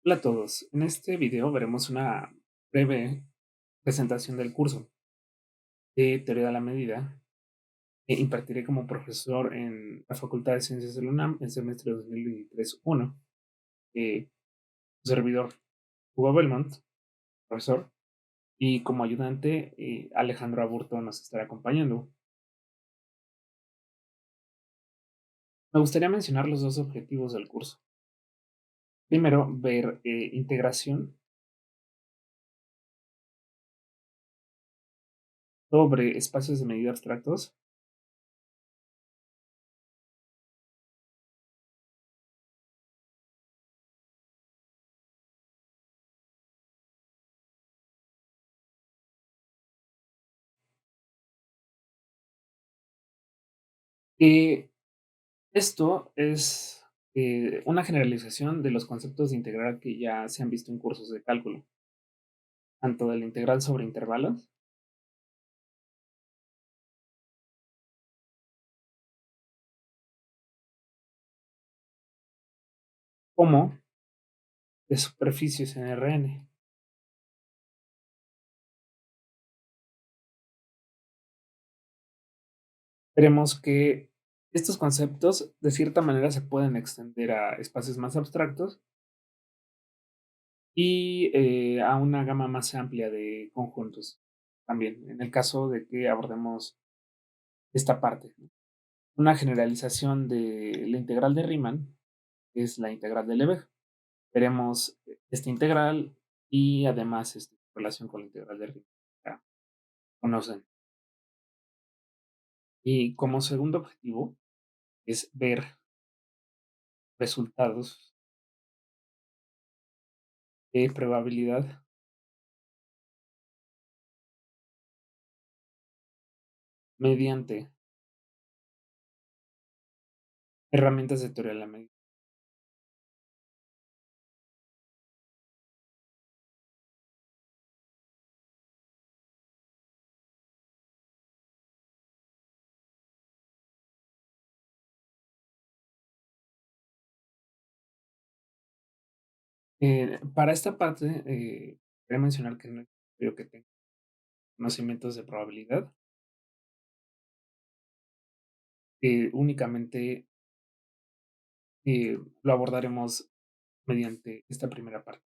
Hola a todos. En este video veremos una breve presentación del curso de Teoría de la Medida que impartiré como profesor en la Facultad de Ciencias de la UNAM en semestre 2023-1. Su servidor Hugo Belmont, profesor, y como ayudante Alejandro Aburto nos estará acompañando. Me gustaría mencionar los dos objetivos del curso. Primero, ver integración sobre espacios de medida abstractos. eh, Esto es una generalización de los conceptos de integral que ya se han visto en cursos de cálculo, tanto de la integral sobre intervalos como de superficies en Rn. Veremos que estos conceptos de cierta manera se pueden extender a espacios más abstractos y a una gama más amplia de conjuntos también, en el caso de que abordemos esta parte, ¿no? Una generalización de la integral de Riemann es la integral de Lebesgue. Veremos esta integral y además relación con la integral de Riemann. Ya conocen. Y como segundo objetivo es ver resultados de probabilidad mediante herramientas de teoría de la medida. Para esta parte, quería mencionar que no es necesario que tenga conocimientos de probabilidad, únicamente lo abordaremos mediante esta primera parte.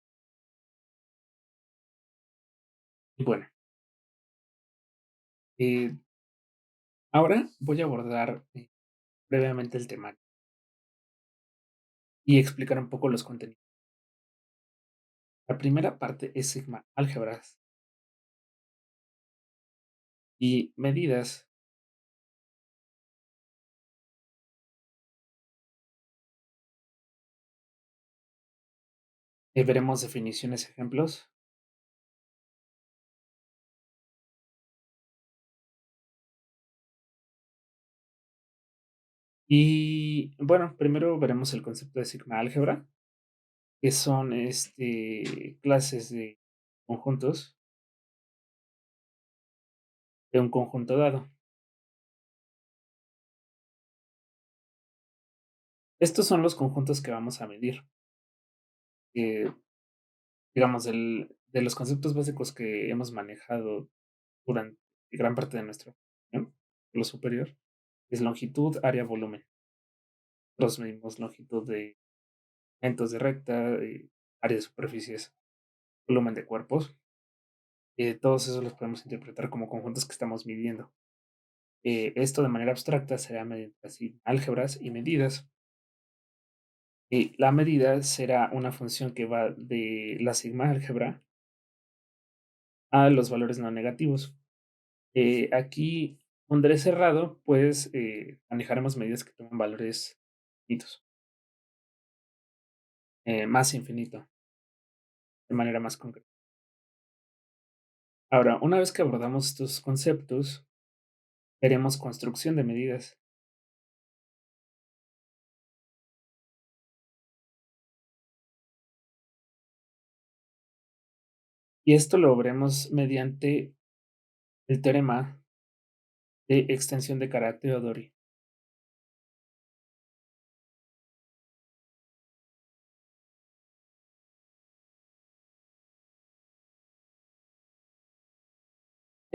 Y bueno, eh, ahora voy a abordar brevemente el tema y explicar un poco los contenidos. La primera parte es sigma álgebras y medidas. Veremos definiciones, ejemplos. Y bueno, primero veremos el concepto de sigma álgebra, que son clases de conjuntos de un conjunto dado. Estos son los conjuntos que vamos a medir. eh, digamos, de los conceptos básicos que hemos manejado durante gran parte de nuestra formación, lo superior, es longitud, área, volumen. Los medimos longitud de segmentos de recta, área de superficies, volumen de cuerpos. Todos esos los podemos interpretar como conjuntos que estamos midiendo. Esto de manera abstracta será mediante así álgebras y medidas. La medida será una función que va de la sigma álgebra a los valores no negativos. Aquí, donde es cerrado, pues manejaremos medidas que toman valores infinitos, más infinito, de manera más concreta. Ahora, una vez que abordamos estos conceptos, veremos construcción de medidas. Y esto lo veremos mediante el teorema de extensión de Kara-Teodori.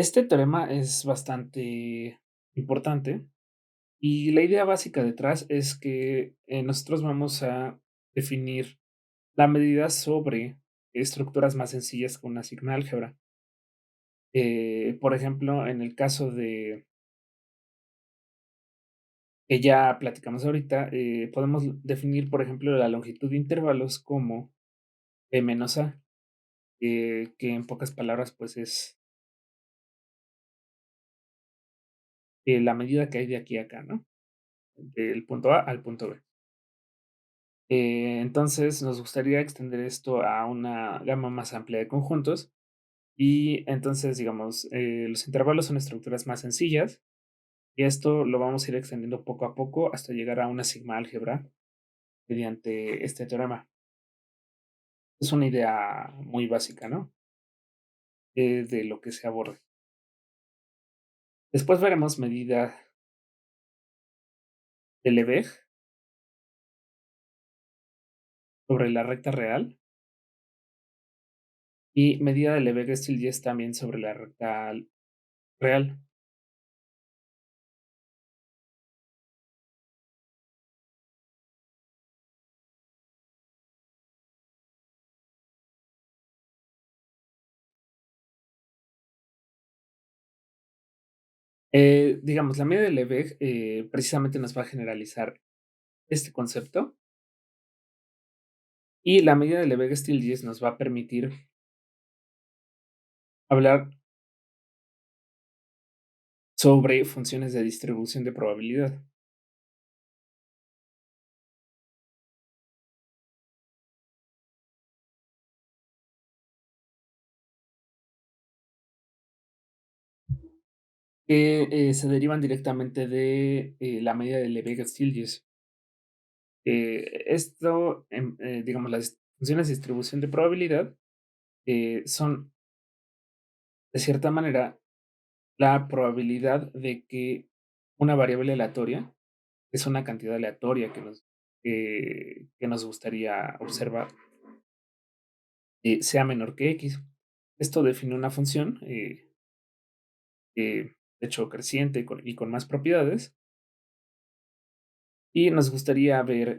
Este teorema es bastante importante y la idea básica detrás es que nosotros vamos a definir la medida sobre estructuras más sencillas con una sigma álgebra. Por ejemplo, en el caso de que ya platicamos ahorita, podemos definir, por ejemplo, la longitud de intervalos como p menos a, que en pocas palabras, pues es la medida que hay de aquí a acá, ¿no? Del punto A al punto B. Entonces, nos gustaría extender esto a una gama más amplia de conjuntos y entonces, digamos, los intervalos son estructuras más sencillas y esto lo vamos a ir extendiendo poco a poco hasta llegar a una sigma álgebra mediante este teorema. Es una idea muy básica, ¿no? De lo que se aborda. Después veremos medida de Lebesgue sobre la recta real y medida de Lebesgue-Stieltjes también sobre la recta real. Digamos, la medida de Lebesgue precisamente nos va a generalizar este concepto y la medida de Lebesgue-Stieltjes nos va a permitir hablar sobre funciones de distribución de probabilidad. Que se derivan directamente de la medida de Lebesgue-Stieltjes. Esto, digamos, las funciones de distribución de probabilidad son, de cierta manera, la probabilidad de que una variable aleatoria es una cantidad aleatoria que nos gustaría observar, sea menor que x. Esto define una función, de hecho creciente y con más propiedades, y nos gustaría ver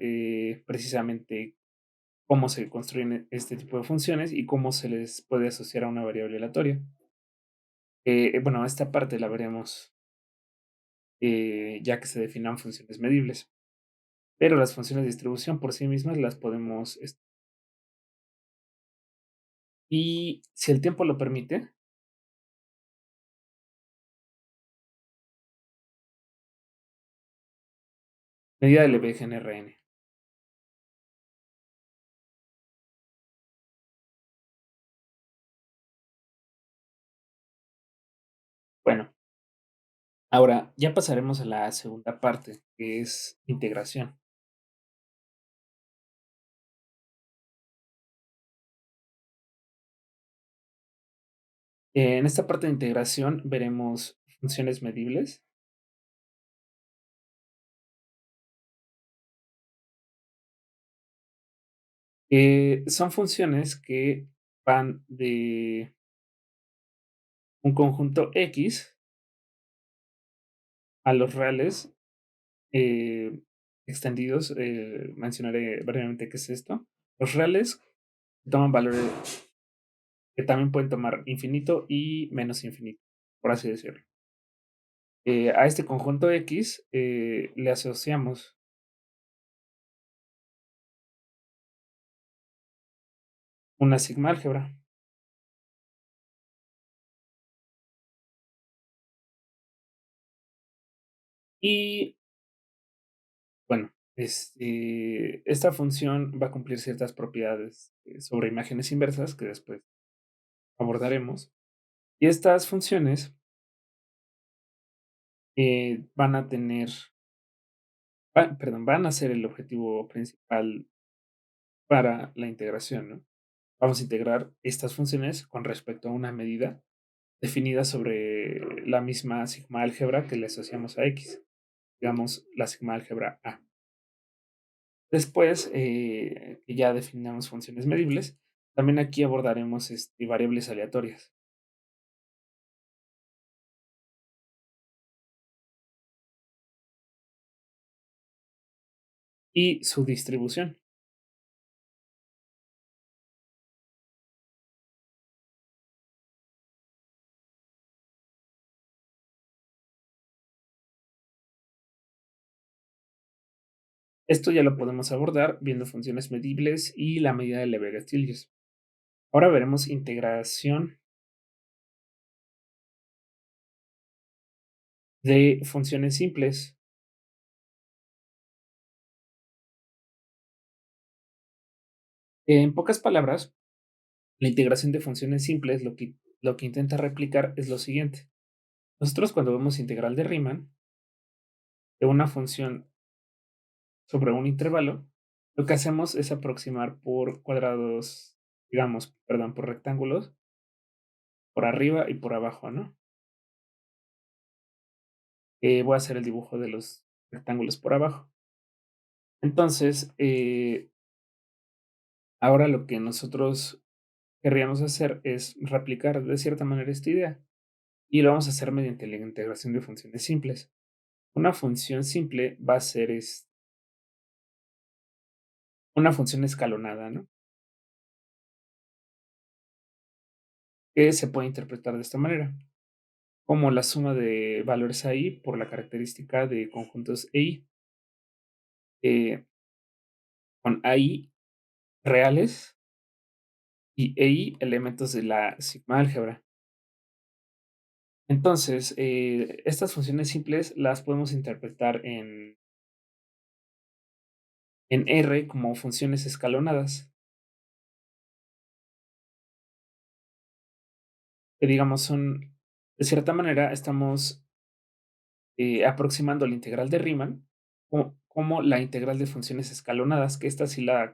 precisamente cómo se construyen este tipo de funciones y cómo se les puede asociar a una variable aleatoria. Bueno, esta parte la veremos ya que se definan funciones medibles, pero las funciones de distribución por sí mismas las podemos, y si el tiempo lo permite, medida de Lebesgue en Rn. Bueno, ahora ya pasaremos a la segunda parte, que es integración. En esta parte de integración veremos funciones medibles. Son funciones que van de un conjunto X a los reales extendidos. Mencionaré brevemente qué es esto. Los reales toman valores que también pueden tomar infinito y menos infinito, por así decirlo. A este conjunto X le asociamos una sigma álgebra. Y bueno, esta función va a cumplir ciertas propiedades sobre imágenes inversas que después abordaremos. Y estas funciones van a tener, perdón, van a ser el objetivo principal para la integración, ¿no? Vamos a integrar estas funciones con respecto a una medida definida sobre la misma sigma álgebra que le asociamos a X, digamos la sigma álgebra A. Después, que ya definamos funciones medibles, también aquí abordaremos variables aleatorias. y su distribución. Esto ya lo podemos abordar viendo funciones medibles y la medida de Leverett-Stillges. Ahora veremos integración de funciones simples. En pocas palabras, la integración de funciones simples lo que intenta replicar es lo siguiente. Nosotros cuando vemos integral de Riemann de una función sobre un intervalo, lo que hacemos es aproximar por cuadrados, digamos, perdón, por rectángulos, por arriba y por abajo, ¿no? Voy a hacer el dibujo de los rectángulos por abajo. Entonces, ahora lo que nosotros querríamos hacer es replicar de cierta manera esta idea y lo vamos a hacer mediante la integración de funciones simples. Una función simple va a ser una función escalonada, ¿no? Que se puede interpretar de esta manera, como la suma de valores AI por la característica de conjuntos EI, con AI reales y EI elementos de la sigma álgebra. Entonces, estas funciones simples las podemos interpretar en R como funciones escalonadas, que digamos son, de cierta manera, estamos aproximando la integral de Riemann como la integral de funciones escalonadas, que esta sí la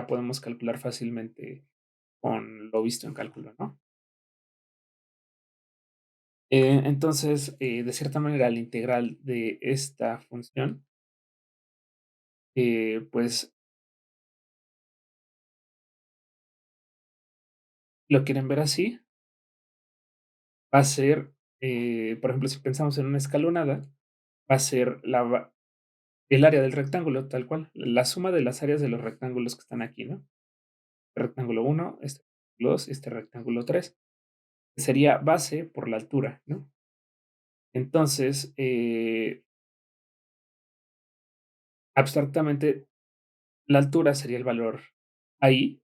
podemos calcular fácilmente con lo visto en cálculo, ¿no? Entonces, de cierta manera, la integral de esta función, pues lo quieren ver así, va a ser, por ejemplo, si pensamos en una escalonada, va a ser el área del rectángulo, tal cual, la suma de las áreas de los rectángulos que están aquí, ¿no? Rectángulo uno, este rectángulo 2, este rectángulo 3, que sería base por la altura, ¿no? Entonces, abstractamente, la altura sería el valor ahí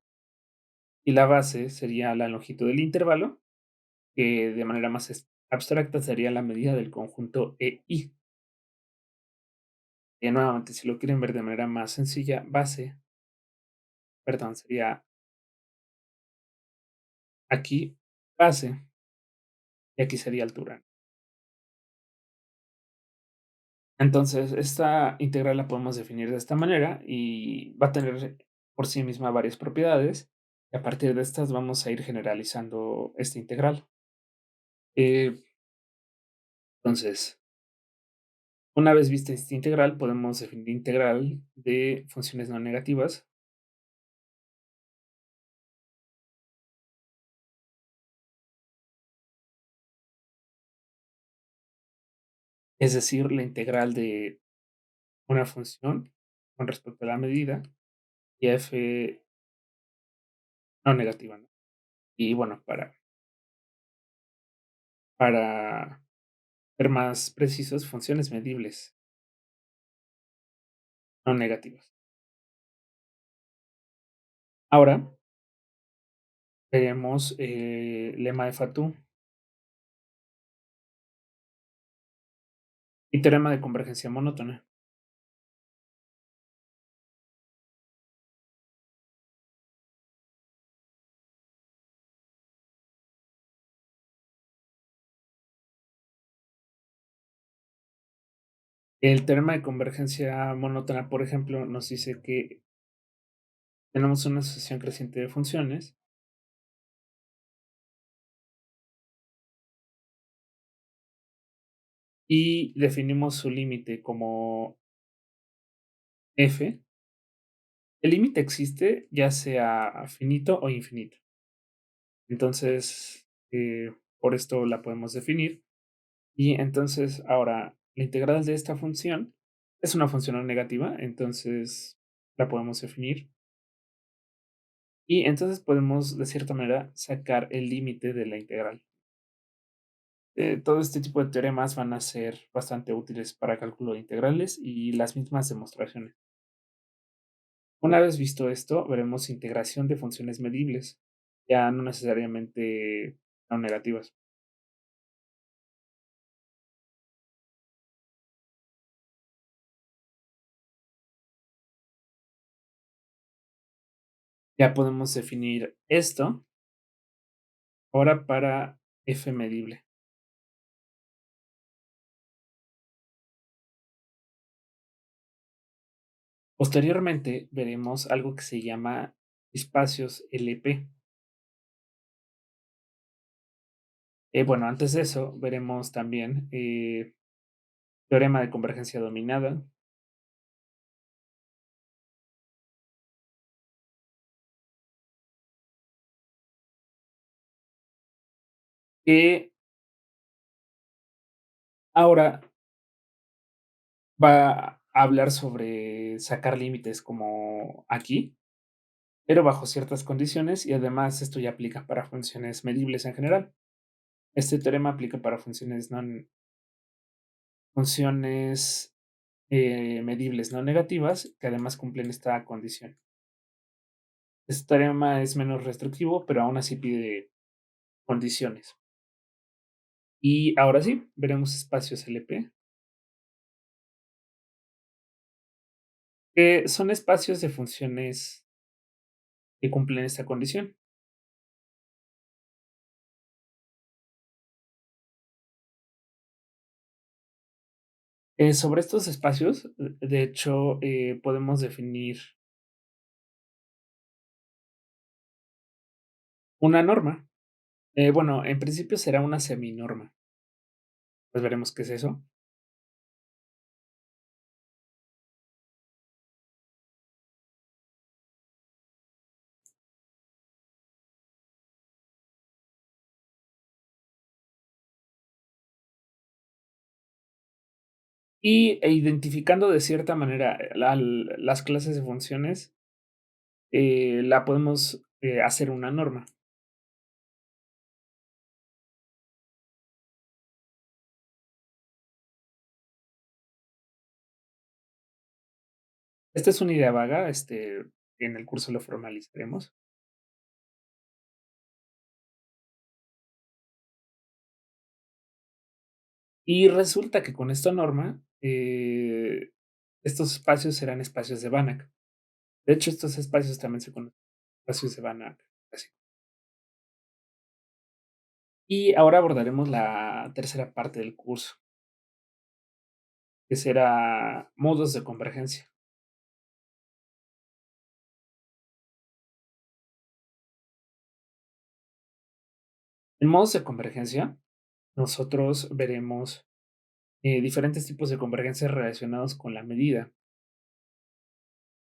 y la base sería la longitud del intervalo, que de manera más abstracta sería la medida del conjunto EI. Nuevamente, si lo quieren ver de manera más sencilla, base, perdón, sería aquí base y aquí sería altura. Entonces, esta integral la podemos definir de esta manera y va a tener por sí misma varias propiedades. Y a partir de estas vamos a ir generalizando esta integral. Eh, entonces, una vez vista esta integral, podemos definir integral de funciones no negativas, es decir, la integral de una función con respecto a la medida y f no negativa, ¿no? Y bueno, para ser más precisos, funciones medibles no negativas. Ahora veremos lema de Fatou y teorema de convergencia monótona. El teorema de convergencia monótona, por ejemplo, nos dice que tenemos una asociación creciente de funciones y definimos su límite como f. El límite existe ya sea finito o infinito. Entonces, por esto la podemos definir. Y entonces, ahora, la integral de esta función es una función no negativa. Entonces, la podemos definir y entonces podemos, de cierta manera, sacar el límite de la integral. Todo este tipo de teoremas van a ser bastante útiles para cálculo de integrales y las mismas demostraciones. Una vez visto esto, veremos integración de funciones medibles, ya no necesariamente no negativas. Ya podemos definir esto ahora para f medible. Posteriormente veremos algo que se llama espacios LP. Bueno, antes de eso veremos también teorema de convergencia dominada, que ahora va a hablar sobre sacar límites como aquí, pero bajo ciertas condiciones y además esto ya aplica para funciones medibles en general. Este teorema aplica para funciones medibles no negativas que además cumplen esta condición. Este teorema es menos restrictivo, pero aún así pide condiciones. Y ahora sí, veremos espacios LP, que son espacios de funciones que cumplen esta condición. Sobre estos espacios, de hecho, podemos definir una norma. Bueno, en principio será una seminorma. Pues veremos qué es eso. Identificando de cierta manera las clases de funciones, la podemos hacer una norma. Esta es una idea vaga, en el curso lo formalizaremos. Y resulta que con esta norma, estos espacios serán espacios de Banach. De hecho, estos espacios también se conocen como espacios de Banach. Así. Y ahora abordaremos la tercera parte del curso, que será modos de convergencia. En modos de convergencia, nosotros veremos diferentes tipos de convergencia relacionados con la medida.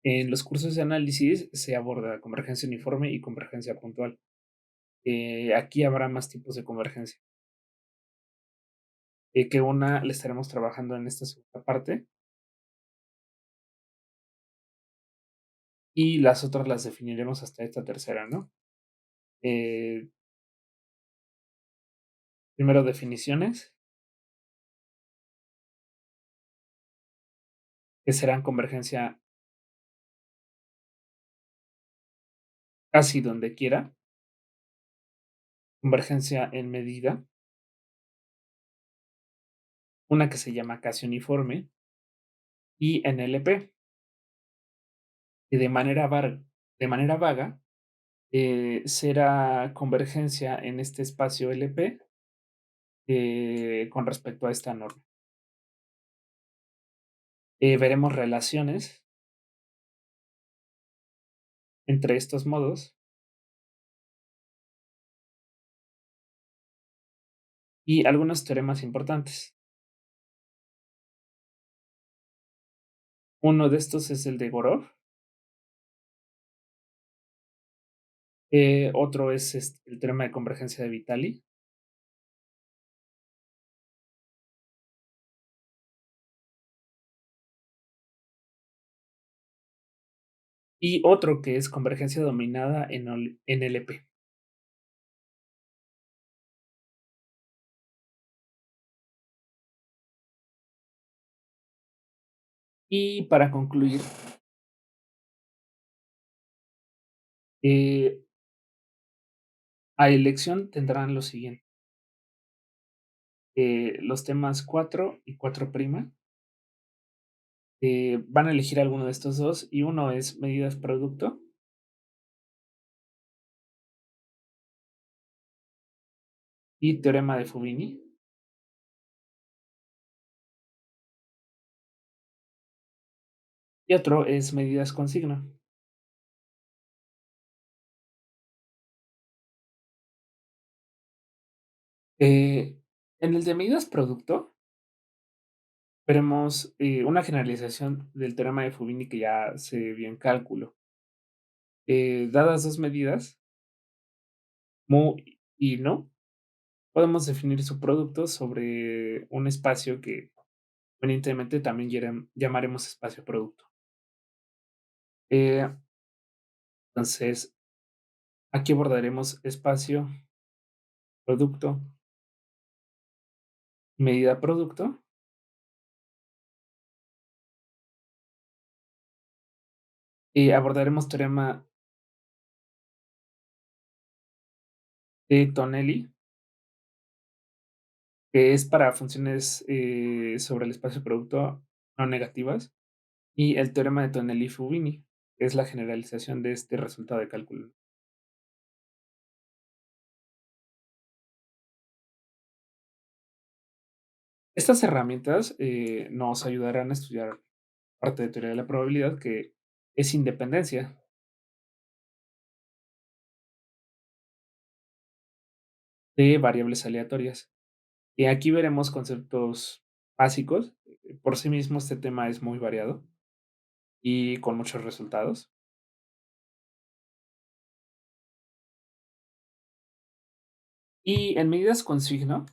En los cursos de análisis se aborda convergencia uniforme y convergencia puntual. Aquí habrá más tipos de convergencia. Que una le estaremos trabajando en esta segunda parte y las otras las definiremos hasta esta tercera, ¿no? Eh, Primero definiciones, que serán convergencia casi donde quiera, convergencia en medida, una que se llama casi uniforme y NLP. Y de manera vaga será convergencia en este espacio LP con respecto a esta norma. Veremos relaciones entre estos modos y algunos teoremas importantes. Uno de estos es el de Gorov, otro es el teorema de convergencia de Vitali. y otro que es convergencia dominada en NLP. Y para concluir, eh, a elección tendrán lo siguiente, los temas 4 y 4', van a elegir alguno de estos 2 y uno es medidas producto y teorema de Fubini, y otro es medidas con signo. Eh, en el de medidas producto, veremos, una generalización del teorema de Fubini que ya se vio en cálculo. Dadas 2 medidas, mu y no, podemos definir su producto sobre un espacio que convenientemente también llamaremos espacio producto. Eh, entonces, aquí abordaremos espacio, producto, medida producto, y abordaremos teorema de Tonelli, que es para funciones, sobre el espacio producto no negativas, y el teorema de Tonelli-Fubini, que es la generalización de este resultado de cálculo. Estas herramientas, nos ayudarán a estudiar parte de teoría de la probabilidad, que es independencia de variables aleatorias. Y aquí veremos conceptos básicos. Por sí mismo, este tema es muy variado y con muchos resultados. Y en medidas con signo,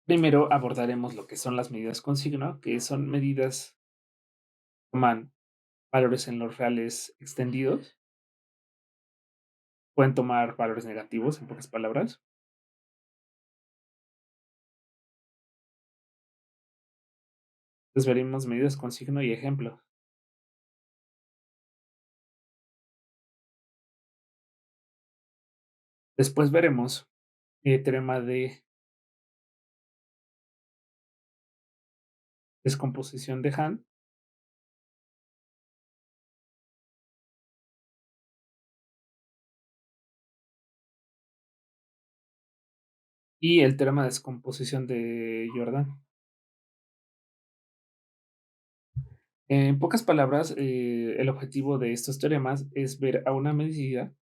primero abordaremos lo que son las medidas con signo, que son medidas que toman valores en los reales extendidos, pueden tomar valores negativos, en pocas palabras. Entonces veremos medidas con signo y ejemplo. Después veremos teorema de descomposición de Hahn y el teorema de descomposición de Jordan. En pocas palabras, el objetivo de estos teoremas es ver a una medida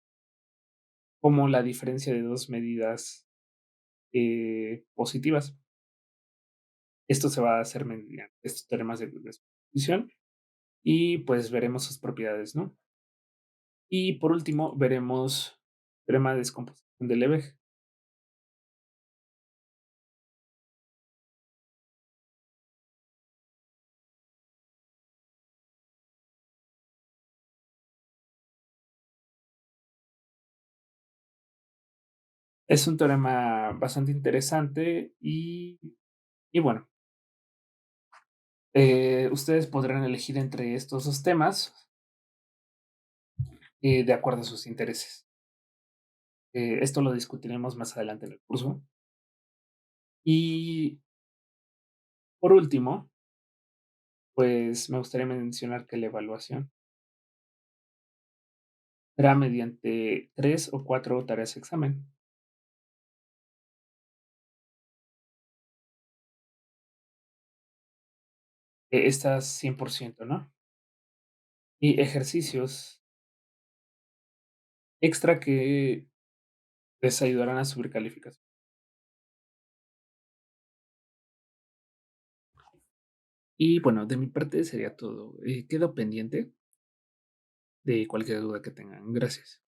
como la diferencia de dos medidas positivas. Esto se va a hacer mediante estos teoremas de descomposición y pues veremos sus propiedades, ¿no? Y por último, veremos teorema de descomposición de Lebesgue. Es un teorema bastante interesante y bueno, ustedes podrán elegir entre estos dos temas de acuerdo a sus intereses. Esto lo discutiremos más adelante en el curso. Y por último, pues me gustaría mencionar que la evaluación será mediante 3 o 4 tareas de examen. Estas 100%, ¿no? Y ejercicios extra que les ayudarán a subir calificación. Y bueno, de mi parte sería todo. Quedo pendiente de cualquier duda que tengan. Gracias.